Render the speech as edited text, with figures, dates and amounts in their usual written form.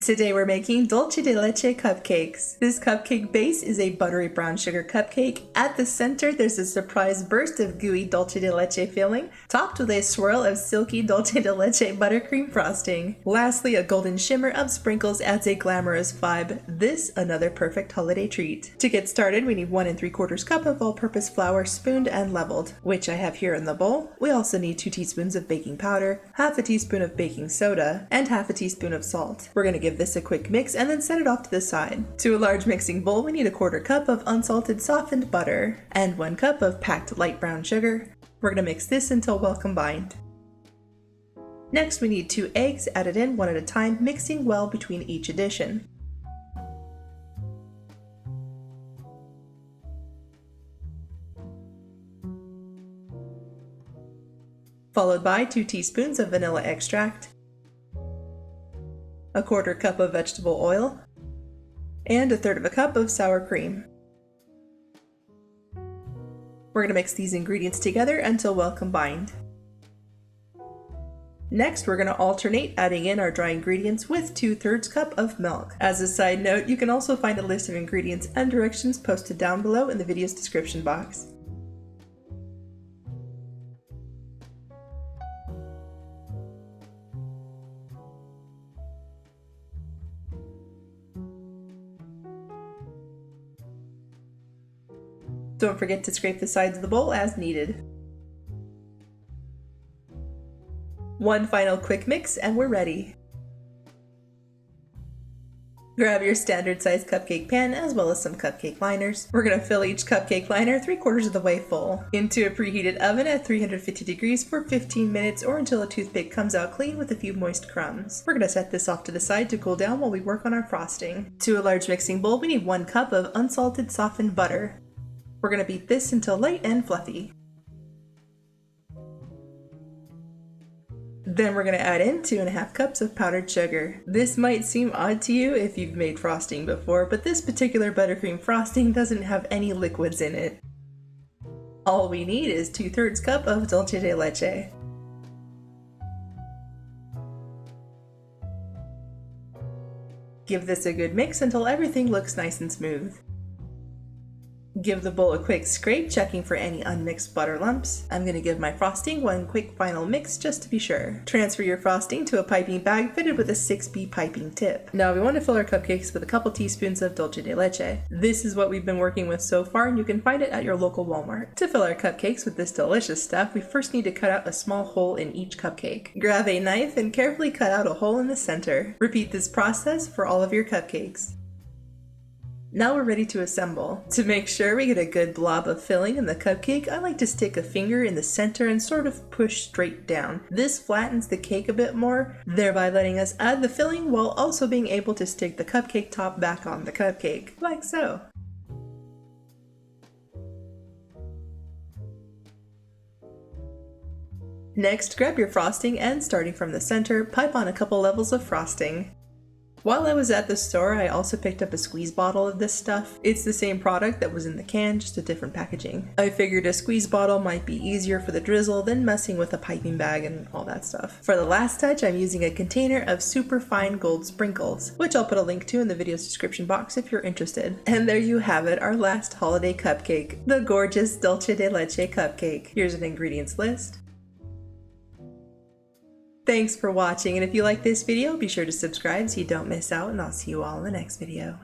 Today we're making Dulce de Leche cupcakes. This cupcake base is a buttery brown sugar cupcake. At the center there's a surprise burst of gooey Dulce de Leche filling, topped with a swirl of silky Dulce de Leche buttercream frosting. Lastly, a golden shimmer of sprinkles adds a glamorous vibe. This, another perfect holiday treat. To get started, we need 1 3/4 cup of all-purpose flour, spooned and leveled, which I have here in the bowl. We also need 2 teaspoons of baking powder, half a teaspoon of baking soda, and half a teaspoon of salt. We're going to give this a quick mix and then set it off to the side. To a large mixing bowl, we need 1/4 cup of unsalted softened butter and 1 cup of packed light brown sugar. We're going to mix this until well combined. Next, we need 2 eggs added in one at a time, mixing well between each addition. Followed by 2 teaspoons of vanilla extract, 1/4 cup of vegetable oil, and 1/3 cup of sour cream. We're going to mix these ingredients together until well combined. Next, we're going to alternate adding in our dry ingredients with 2/3 cup of milk. As a side note, you can also find a list of ingredients and directions posted down below in the video's description box. Don't forget to scrape the sides of the bowl as needed. One final quick mix and we're ready. Grab your standard size cupcake pan as well as some cupcake liners. We're going to fill each cupcake liner 3/4 of the way full into a preheated oven at 350 degrees for 15 minutes or until a toothpick comes out clean with a few moist crumbs. We're going to set this off to the side to cool down while we work on our frosting. To a large mixing bowl, we need 1 cup of unsalted softened butter. We're going to beat this until light and fluffy. Then we're going to add in 2 1/2 cups of powdered sugar. This might seem odd to you if you've made frosting before, but this particular buttercream frosting doesn't have any liquids in it. All we need is 2/3 cup of Dulce de Leche. Give this a good mix until everything looks nice and smooth. Give the bowl a quick scrape, checking for any unmixed butter lumps. I'm going to give my frosting one quick final mix just to be sure. Transfer your frosting to a piping bag fitted with a 6B piping tip. Now we want to fill our cupcakes with a couple teaspoons of Dulce de Leche. This is what we've been working with so far and you can find it at your local Walmart. To fill our cupcakes with this delicious stuff, we first need to cut out a small hole in each cupcake. Grab a knife and carefully cut out a hole in the center. Repeat this process for all of your cupcakes. Now we're ready to assemble. To make sure we get a good blob of filling in the cupcake, I like to stick a finger in the center and sort of push straight down. This flattens the cake a bit more, thereby letting us add the filling while also being able to stick the cupcake top back on the cupcake, like so. Next, grab your frosting and starting from the center, pipe on a couple levels of frosting. While I was at the store, I also picked up a squeeze bottle of this stuff. It's the same product that was in the can, just a different packaging. I figured a squeeze bottle might be easier for the drizzle than messing with a piping bag and all that stuff. For the last touch, I'm using a container of super fine gold sprinkles, which I'll put a link to in the video's description box if you're interested. And there you have it, our last holiday cupcake, the gorgeous Dulce de Leche cupcake. Here's an ingredients list. Thanks for watching, and if you like this video, be sure to subscribe so you don't miss out, and I'll see you all in the next video.